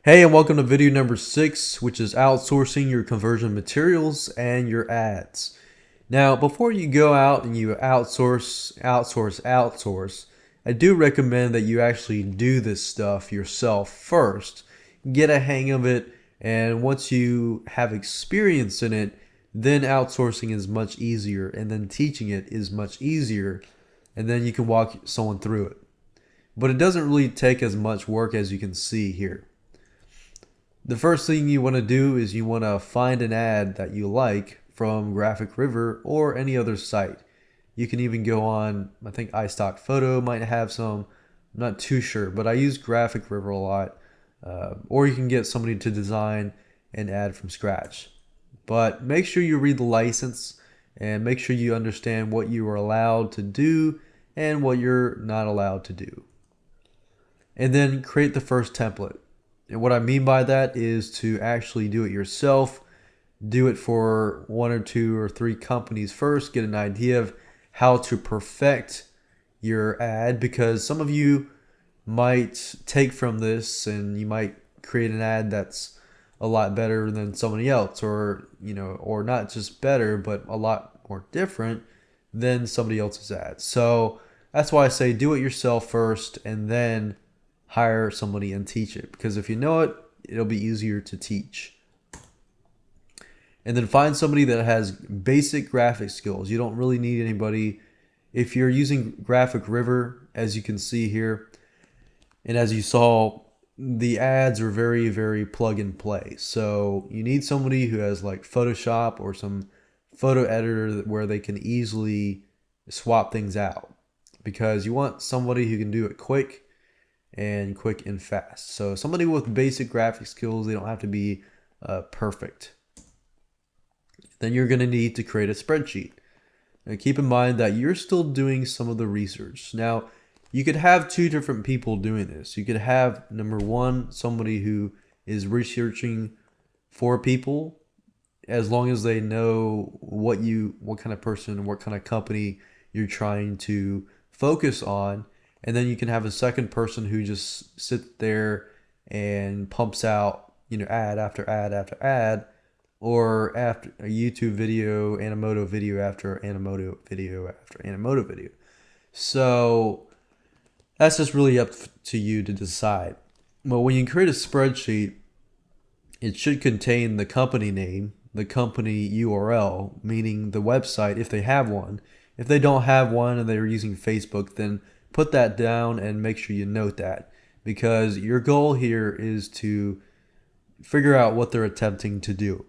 Hey, and welcome to video number 6, which is outsourcing your conversion materials and your ads. Now, before you go out and you outsource, I do recommend that you actually do this stuff yourself first. Get a hang of it, and once you have experience in it, then outsourcing is much easier, and then teaching it is much easier, and then you can walk someone through it. But it doesn't really take as much work as you can see here. The first thing you want to do is you want to find an ad that you like from Graphic River or any other site. You can even go on, I think iStock Photo might have some, I'm not too sure, but I use Graphic River a lot. Or you can get somebody to design an ad from scratch. But make sure you read the license and make sure you understand what you are allowed to do and what you're not allowed to do. And then create the first template. And what I mean by that is to actually do it yourself. Do it for 1 or 2 or 3 companies first. Get an idea of how to perfect your ad, because some of you might take from this and you might create an ad that's a lot better than somebody else, or or not just better, but a lot more different than somebody else's ad. So that's why I say do it yourself first and then hire somebody and teach it, because if you know it, it'll be easier to teach. And then find somebody that has basic graphic skills. You don't really need anybody. If you're using Graphic River, as you can see here, and as you saw, the ads are very, very plug and play. So you need somebody who has like Photoshop or some photo editor where they can easily swap things out, because you want somebody who can do it quick and fast. So somebody with basic graphic skills, they don't have to be perfect. Then you're going to need to create a spreadsheet. And keep in mind that you're still doing some of the research. Now, you could have 2 different people doing this. You could have, number 1, somebody who is researching for people, as long as they know what kind of person, what kind of company you're trying to focus on. And then you can have a second person who just sits there and pumps out, ad after ad after ad, or after a YouTube video, Animoto video after Animoto video after Animoto video. So that's just really up to you to decide. But when you create a spreadsheet, it should contain the company name, the company URL, meaning the website if they have one. If they don't have one and they're using Facebook, then put that down and make sure you note that, because your goal here is to figure out what they're attempting to do.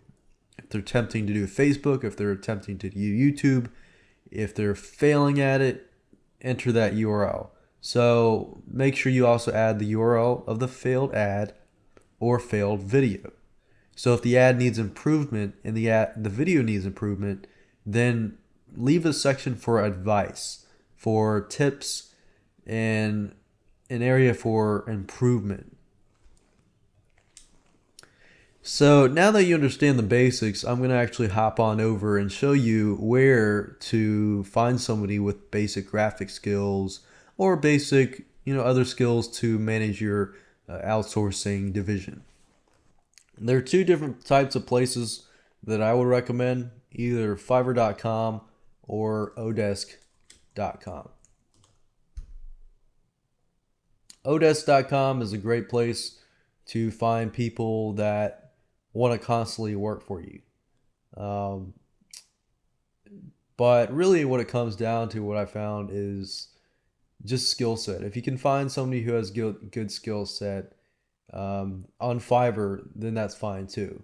If they're attempting to do Facebook, if they're attempting to do YouTube, if they're failing at it, enter that URL. So make sure you also add the URL of the failed ad or failed video. So if the ad needs improvement and the video needs improvement, then leave a section for advice, for tips, and an area for improvement. So now that you understand the basics, I'm going to actually hop on over and show you where to find somebody with basic graphic skills or basic, other skills to manage your outsourcing division. There are 2 different types of places that I would recommend, either Fiverr.com or Odesk.com. Odesk.com is a great place to find people that want to constantly work for you. But really what it comes down to, what I found, is just skill set. If you can find somebody who has good skill set on Fiverr, then that's fine too.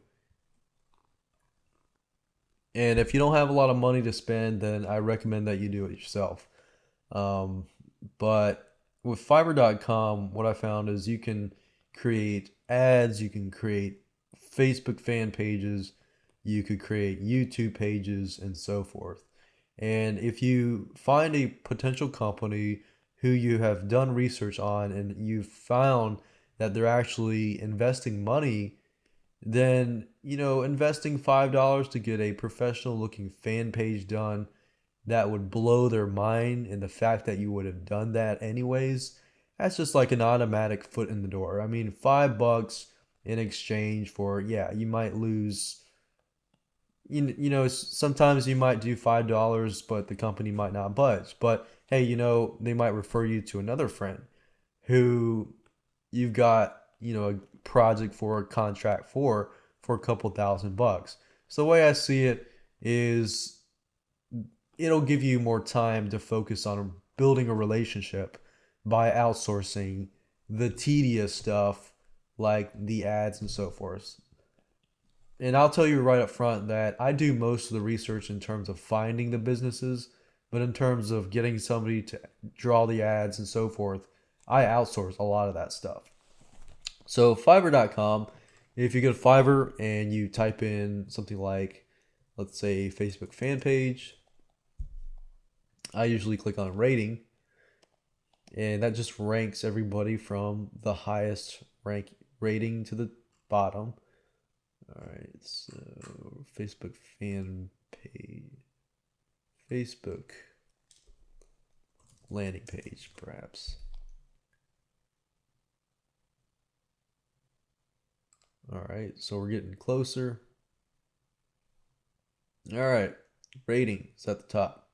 And if you don't have a lot of money to spend, then I recommend that you do it yourself. But with Fiverr.com, what I found is you can create ads, you can create Facebook fan pages, you could create YouTube pages, and so forth. And if you find a potential company who you have done research on and you've found that they're actually investing money, then, investing $5 to get a professional looking fan page done, that would blow their mind. And the fact that you would have done that anyways, that's just like an automatic foot in the door. I mean, $5 in exchange for, yeah, you might lose, sometimes you might do $5, but the company might not budge. But hey, they might refer you to another friend who you've got, a project for a contract for a couple $1,000. So the way I see it is it'll give you more time to focus on building a relationship by outsourcing the tedious stuff like the ads and so forth. And I'll tell you right up front that I do most of the research in terms of finding the businesses, but in terms of getting somebody to draw the ads and so forth, I outsource a lot of that stuff. So Fiverr.com, if you go to Fiverr and you type in something like, let's say, Facebook fan page, I usually click on rating, and that just ranks everybody from the highest rank rating to the bottom. All right, so Facebook fan page, Facebook landing page, perhaps. All right, so we're getting closer. All right, rating is at the top.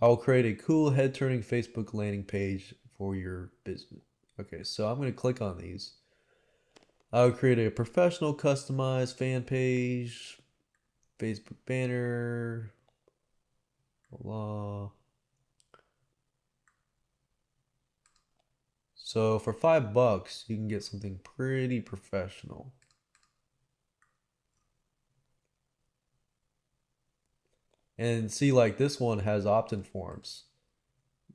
I'll create a cool head-turning Facebook landing page for your business. Okay, so I'm going to click on these. I'll create a professional customized fan page, Facebook banner, blah. So for $5, you can get something pretty professional. And see, like this one has opt-in forms.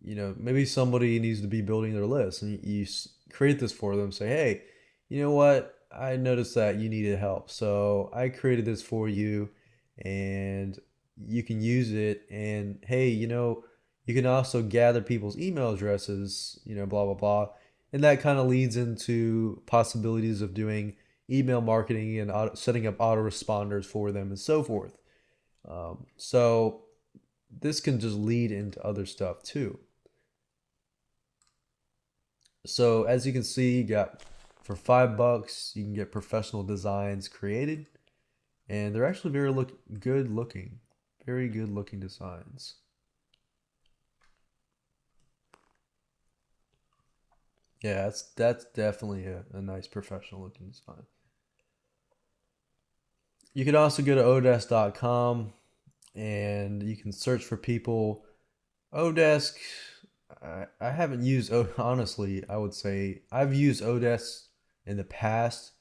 Maybe somebody needs to be building their list, and you create this for them. Say, hey, you know what? I noticed that you needed help, so I created this for you, and you can use it. And hey, you can also gather people's email addresses, blah blah blah, and that kind of leads into possibilities of doing email marketing and setting up autoresponders for them and so forth. So this can just lead into other stuff too. So as you can see, you got for $5, you can get professional designs created, and they're actually good looking, very good looking designs. Yeah, that's definitely a nice professional looking design. You could also go to odesk.com and you can search for people. Odesk, I haven't used, honestly, I would say I've used Odesk in the past,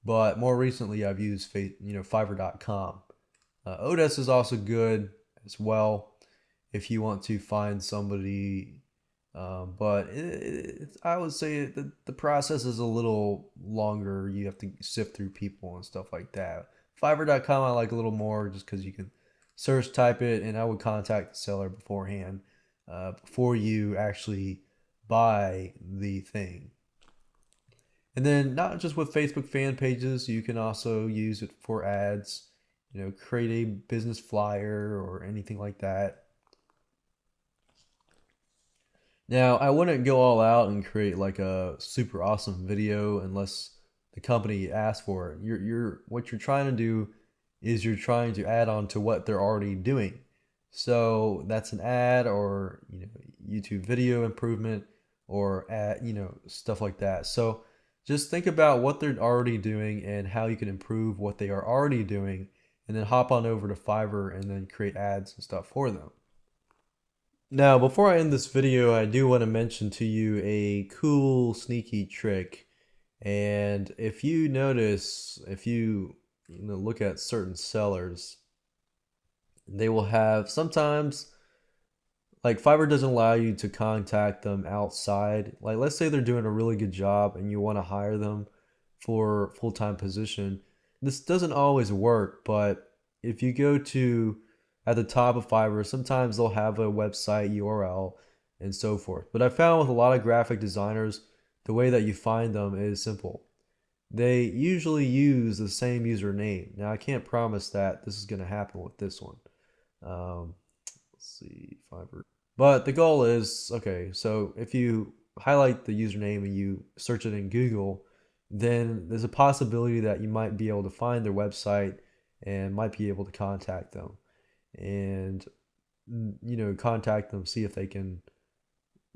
but more recently I've used Fiverr.com. Odesk is also good as well if you want to find somebody, but I would say the process is a little longer. You have to sift through people and stuff like that. Fiverr.com I like a little more just because you can search, type it, and I would contact the seller beforehand before you actually buy the thing. And then not just with Facebook fan pages, you can also use it for ads, create a business flyer or anything like that. Now, I wouldn't go all out and create like a super awesome video unless the company asks for it. What you're trying to do is you're trying to add on to what they're already doing. So that's an ad or YouTube video improvement or ad, stuff like that. So just think about what they're already doing and how you can improve what they are already doing, and then hop on over to Fiverr and then create ads and stuff for them. Now, before I end this video, I do want to mention to you a cool, sneaky trick. And if you notice, if you look at certain sellers, they will have sometimes, like Fiverr doesn't allow you to contact them outside. Like, let's say they're doing a really good job and you want to hire them for full-time position. This doesn't always work, but if you go to at the top of Fiverr, sometimes they'll have a website URL and so forth. But I found with a lot of graphic designers, the way that you find them is simple. They usually use the same username. Now, I can't promise that this is going to happen with this one. Um, let's see, Fiverr. But the goal is, okay, so if you highlight the username and you search it in Google, then there's a possibility that you might be able to find their website and might be able to contact them and contact them, see if they can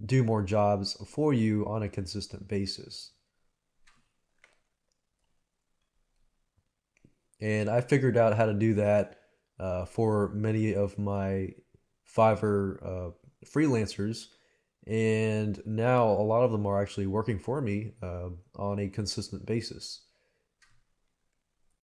do more jobs for you on a consistent basis. And I figured out how to do that for many of my Fiverr freelancers. And now a lot of them are actually working for me on a consistent basis.